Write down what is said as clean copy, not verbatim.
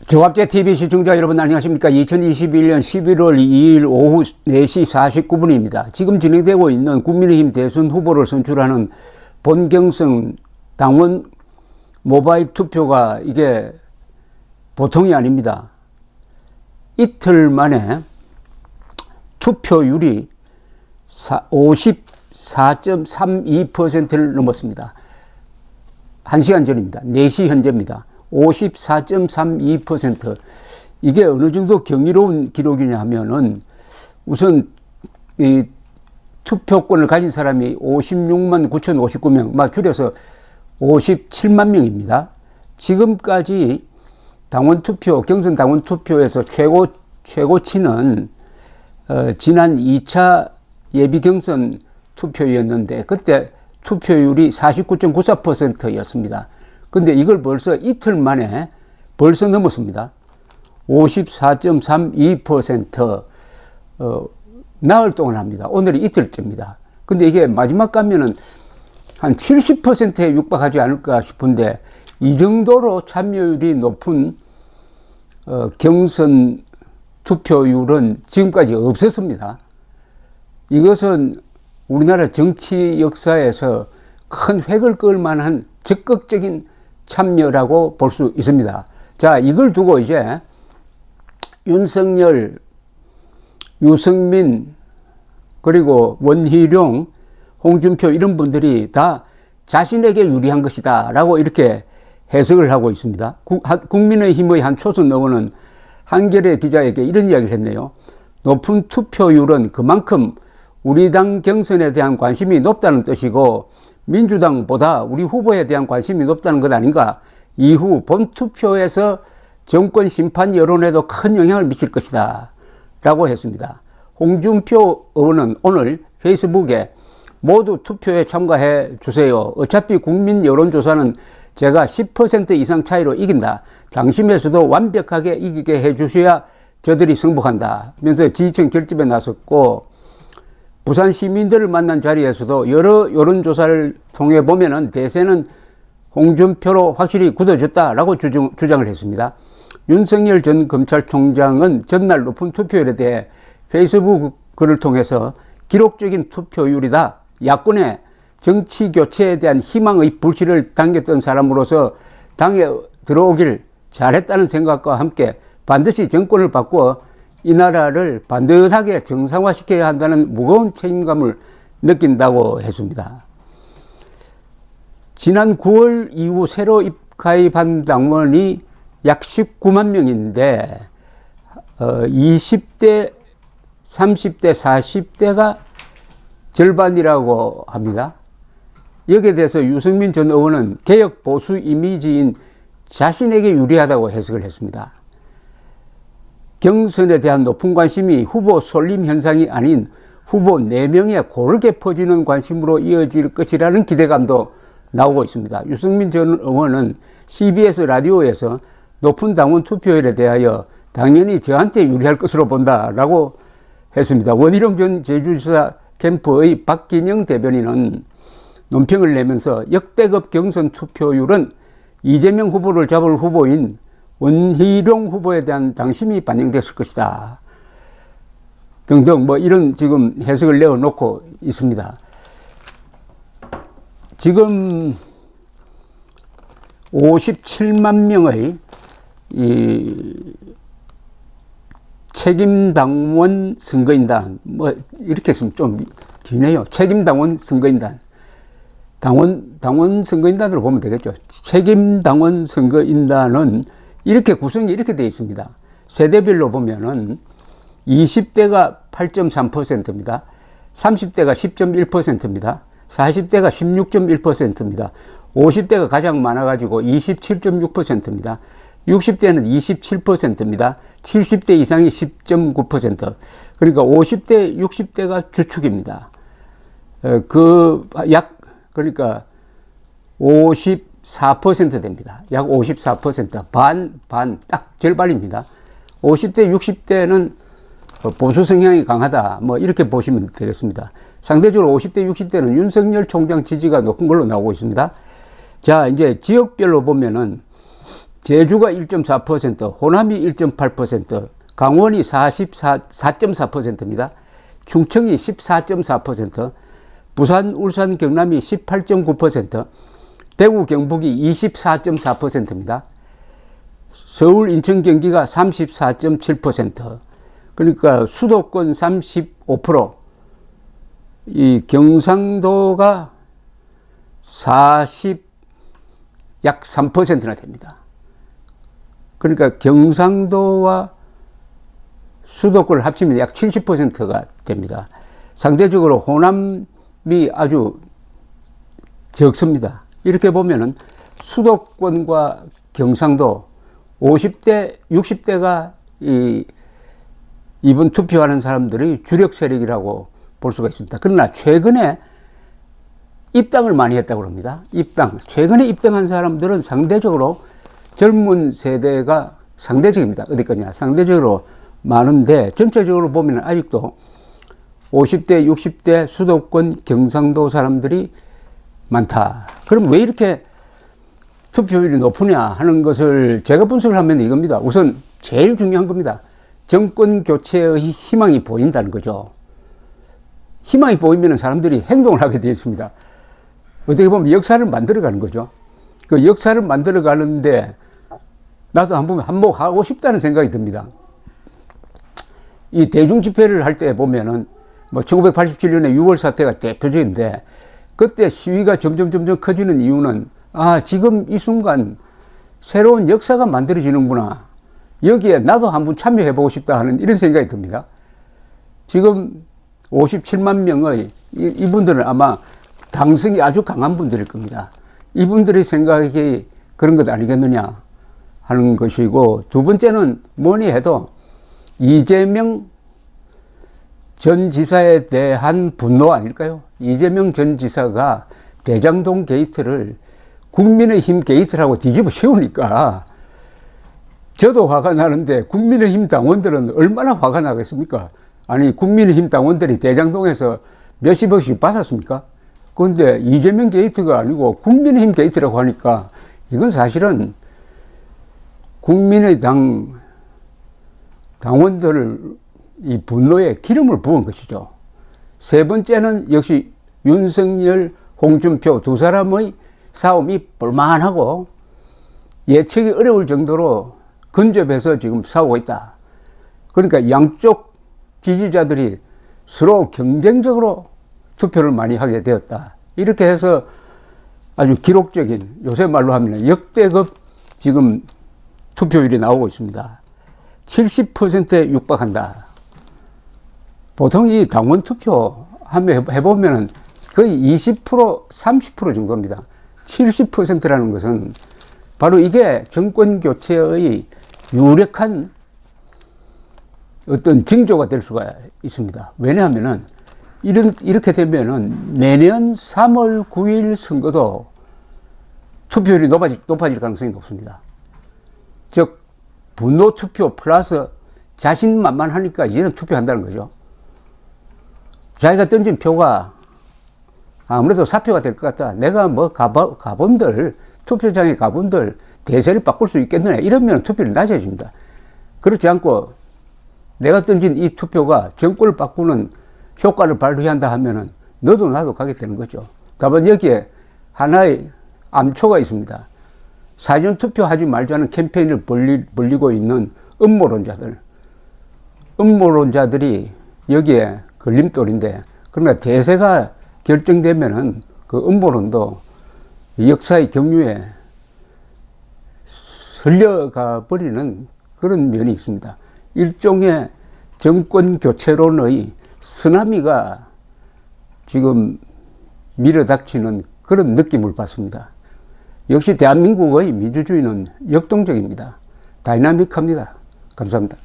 조갑제 TV 시청자 여러분 안녕하십니까? 2021년 11월 2일 오후 4시 49분입니다. 지금 진행되고 있는 국민의힘 대선 후보를 선출하는 본경선 당원 모바일 투표가 이게 보통이 아닙니다. 이틀 만에 투표율이 54.32%를 넘었습니다. 1시간 전입니다. 4시 현재입니다. 54.32%. 이게 어느 정도 경이로운 기록이냐 하면은 우선 이 투표권을 가진 사람이 56만 9,059명, 막 줄여서 57만 명입니다. 지금까지 당원 투표, 경선 당원 투표에서 최고치는 지난 2차 예비 경선 투표였는데 그때 투표율이 49.94%였습니다. 근데 이걸 벌써 이틀 만에 벌써 넘었습니다. 54.32%, 나흘 동안 합니다. 오늘이 이틀째입니다. 근데 이게 마지막 가면은 한 70%에 육박하지 않을까 싶은데 이 정도로 참여율이 높은 경선 투표율은 지금까지 없었습니다. 이것은 우리나라 정치 역사에서 큰 획을 그을 만한 적극적인 참여라고 볼 수 있습니다. 자, 이걸 두고 이제 윤석열, 유승민, 그리고 원희룡, 홍준표 이런 분들이 다 자신에게 유리한 것이다 라고 이렇게 해석을 하고 있습니다. 국민의힘의 한 초선 의원은 한겨레 기자에게 이런 이야기를 했네요. 높은 투표율은 그만큼 우리 당 경선에 대한 관심이 높다는 뜻이고 민주당보다 우리 후보에 대한 관심이 높다는 것 아닌가. 이후 본투표에서 정권 심판 여론에도 큰 영향을 미칠 것이다 라고 했습니다. 홍준표 의원은 오늘 페이스북에 모두 투표에 참가해 주세요. 어차피 국민 여론조사는 제가 10% 이상 차이로 이긴다. 당심에서도 완벽하게 이기게 해 주셔야 저들이 승복한다 면서 지지층 결집에 나섰고, 부산 시민들을 만난 자리에서도 여러 여론조사를 통해 보면은 대세는 홍준표로 확실히 굳어졌다라고 주장을 했습니다. 윤석열 전 검찰총장은 전날 높은 투표율에 대해 페이스북 글을 통해서 기록적인 투표율이다. 야권의 정치 교체에 대한 희망의 불씨를 당겼던 사람으로서 당에 들어오길 잘했다는 생각과 함께 반드시 정권을 바꾸어 이 나라를 반듯하게 정상화시켜야 한다는 무거운 책임감을 느낀다고 했습니다. 지난 9월 이후 새로 가입한 당원이 약 19만 명인데 20대, 30대, 40대가 절반이라고 합니다. 여기에 대해서 유승민 전 의원은 개혁 보수 이미지인 자신에게 유리하다고 해석을 했습니다. 경선에 대한 높은 관심이 후보 쏠림 현상이 아닌 후보 4명에 고르게 퍼지는 관심으로 이어질 것이라는 기대감도 나오고 있습니다. 유승민 전 의원은 CBS 라디오에서 높은 당원 투표율에 대하여 당연히 저한테 유리할 것으로 본다라고 했습니다. 원희룡 전 제주지사 캠프의 박기영 대변인은 논평을 내면서 역대급 경선 투표율은 이재명 후보를 잡을 후보인 원희룡 후보에 대한 당심이 반영됐을 것이다 등등 뭐 이런 지금 해석을 내어놓고 있습니다. 지금 57만 명의 이 책임당원 선거인단, 뭐 이렇게 했으면 좀 기네요. 책임당원 선거인단, 당원 선거인단으로 보면 되겠죠. 책임당원 선거인단은 이렇게 구성이 이렇게 되어 있습니다. 세대별로 보면은 20대가 8.3%입니다. 30대가 10.1%입니다. 40대가 16.1%입니다. 50대가 가장 많아가지고 27.6%입니다. 60대는 27%입니다. 70대 이상이 10.9%. 그러니까 50대, 60대가 주축입니다. 그러니까 54% 됩니다. 약 54%. 반, 딱 절반입니다. 50대, 60대는 보수 성향이 강하다. 뭐, 이렇게 보시면 되겠습니다. 상대적으로 50대, 60대는 윤석열 총장 지지가 높은 걸로 나오고 있습니다. 자, 이제 지역별로 보면은 제주가 1.4%, 호남이 1.8%, 강원이 4.4%입니다. 충청이 14.4%, 부산, 울산, 경남이 18.9%, 대구, 경북이 24.4%입니다. 서울, 인천, 경기가 34.7%, 그러니까 수도권 35%, 이 경상도가 약 3%나 됩니다. 그러니까 경상도와 수도권을 합치면 약 70%가 됩니다. 상대적으로 호남이 아주 적습니다. 이렇게 보면은 수도권과 경상도 50대, 60대가 이번 투표하는 사람들이 주력 세력이라고 볼 수가 있습니다. 그러나 최근에 입당을 많이 했다고 합니다. 최근에 입당한 사람들은 상대적으로 젊은 세대가 상대적입니다. 어디 거냐. 상대적으로 많은데 전체적으로 보면 아직도 50대, 60대 수도권 경상도 사람들이 많다. 그럼 왜 이렇게 투표율이 높으냐 하는 것을 제가 분석을 하면 이겁니다. 우선 제일 중요한 겁니다. 정권 교체의 희망이 보인다는 거죠. 희망이 보이면 사람들이 행동을 하게 되어 있습니다. 어떻게 보면 역사를 만들어가는 거죠. 그 역사를 만들어가는데 나도 한번 한몫하고 싶다는 생각이 듭니다. 이 대중집회를 할 때 보면은 뭐 1987년에 6월 사태가 대표적인데 그때 시위가 점점 커지는 이유는 지금 이 순간 새로운 역사가 만들어지는구나. 여기에 나도 한번 참여해보고 싶다 하는 이런 생각이 듭니다. 지금 57만 명의 이분들은 아마 당성이 아주 강한 분들일 겁니다. 이분들의 생각이 그런 것 아니겠느냐 하는 것이고, 두 번째는 뭐니 해도 이재명 전 지사에 대한 분노 아닐까요? 이재명 전 지사가 대장동 게이트를 국민의힘 게이트라고 뒤집어 씌우니까 저도 화가 나는데 국민의힘 당원들은 얼마나 화가 나겠습니까? 아니, 국민의힘 당원들이 대장동에서 몇십억씩 받았습니까? 그런데 이재명 게이트가 아니고 국민의힘 게이트라고 하니까 이건 사실은 국민의당 당원들을 이 분노에 기름을 부은 것이죠. 세 번째는 역시 윤석열, 홍준표 두 사람의 싸움이 볼만하고 예측이 어려울 정도로 근접해서 지금 싸우고 있다. 그러니까 양쪽 지지자들이 서로 경쟁적으로 투표를 많이 하게 되었다. 이렇게 해서 아주 기록적인, 요새 말로 하면 역대급 지금 투표율이 나오고 있습니다. 70%에 육박한다. 보통 이 당원 투표 해보면 거의 20%, 30% 정도입니다. 70%라는 것은 바로 이게 정권 교체의 유력한 어떤 징조가 될 수가 있습니다. 왜냐하면은 이렇게 되면은 내년 3월 9일 선거도 투표율이 높아질 가능성이 높습니다. 즉, 분노 투표 플러스 자신만만하니까 이제는 투표한다는 거죠. 자기가 던진 표가 아무래도 사표가 될 것 같다. 내가 뭐 가본들, 투표장에 가본들 대세를 바꿀 수 있겠느냐. 이러면 투표율이 낮아집니다. 그렇지 않고 내가 던진 이 투표가 정권을 바꾸는 효과를 발휘한다 하면은 너도 나도 가게 되는 거죠. 다만 여기에 하나의 암초가 있습니다. 사전투표하지 말자는 캠페인을 벌리고 있는 음모론자들이 여기에 걸림돌인데, 그러나 대세가 결정되면은 그 음모론도 역사의 경류에 흘려가 버리는 그런 면이 있습니다. 일종의 정권 교체론의 쓰나미가 지금 밀어닥치는 그런 느낌을 받습니다. 역시 대한민국의 민주주의는 역동적입니다. 다이나믹합니다. 감사합니다.